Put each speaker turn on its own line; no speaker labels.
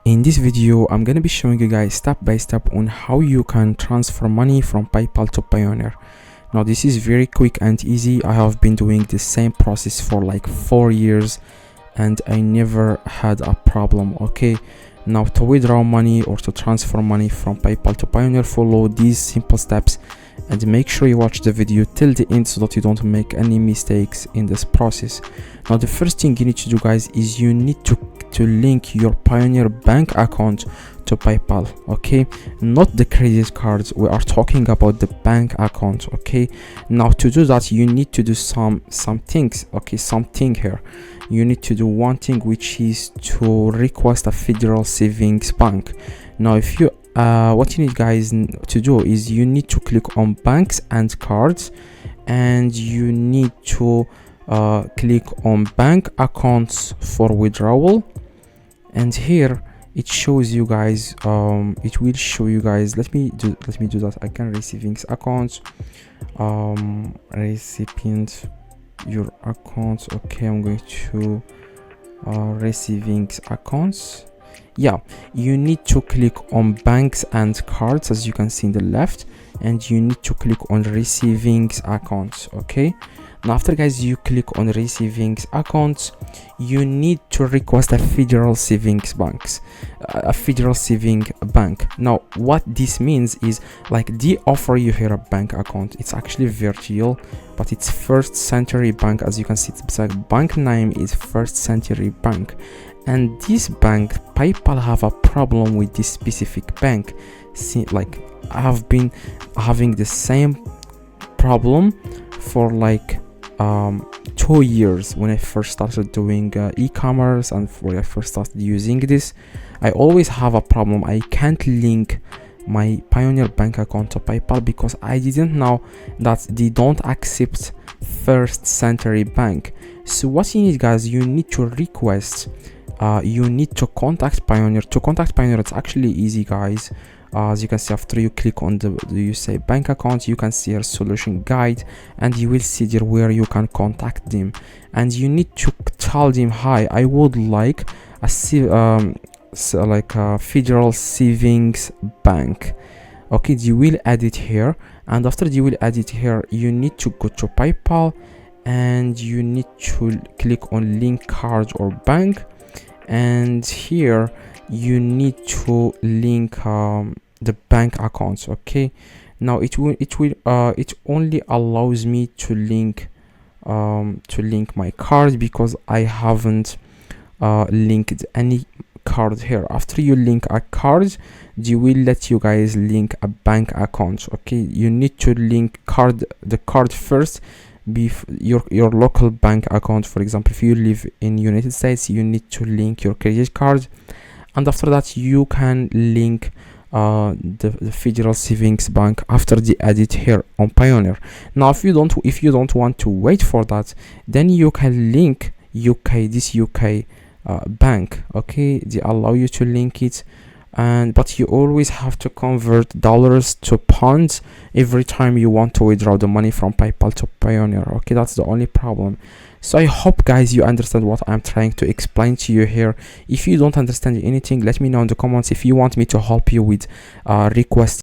In this video, I'm gonna be showing you guys step by step on how you can transfer money from PayPal to Payoneer. Now this is very quick and easy. I have been doing the same process for like 4 years and I never had a problem. Okay, now to withdraw money or to transfer money from PayPal to Payoneer, follow these simple steps and make sure you watch the video till the end so that you don't make any mistakes in this process. Now the first thing you need to do, guys, is you need to link your Payoneer bank account to PayPal. Okay, not the credit cards, we are talking about the bank account. Okay, now to do that you need to do some things. Okay, something here you need to do one thing, which is to request a federal savings bank. Now if you what you need, guys, to do is you need to click on banks and cards and you need to click on bank accounts for withdrawal, and here it shows you guys it will show you guys, let me do that again. Receivings accounts, recipient your accounts. Okay, I'm going to receivings accounts. Yeah, you need to click on banks and cards, as you can see in the left, and you need to click on receivings accounts. Okay, now after, guys, you click on receivings accounts, you need to request a federal savings banks, a federal saving bank. Now what this means is, like, they offer you here a bank account. It's actually virtual, but it's First Century Bank. As you can see, it's like bank name is First Century Bank, and this bank, PayPal have a problem with this specific bank. See, like, I have been having the same problem for like 2 years. When I first started doing e-commerce and when I first started using this, I always have a problem. I can't link my Payoneer bank account to PayPal because I didn't know that they don't accept First Century Bank. So what you need, guys, you need to request you need to contact Payoneer. To contact Payoneer, it's actually easy, guys. As you can see, after you click on you say bank account, you can see a solution guide and you will see there where you can contact them, and you need to tell them, hi, I would like a federal savings bank. Okay, you will add it here, and after you will add it here, you need to go to PayPal and you need to click on link card or bank, and here you need to link the bank accounts. Okay, now it only allows me to link my card because I haven't linked any card here. After you link a card, they will let you guys link a bank account. Okay, you need to link the card first, your local bank account. For example, if you live in United States, you need to link your credit card, and after that you can link the federal savings bank after they add it here on Payoneer. Now if you don't want to wait for that, then you can link this UK bank. Okay, they allow you to link it, but you always have to convert dollars to pounds every time you want to withdraw the money from PayPal to Payoneer. Okay, that's the only problem. So I hope, guys, you understand what I'm trying to explain to you here. If you don't understand anything, let me know in the comments. If you want me to help you with request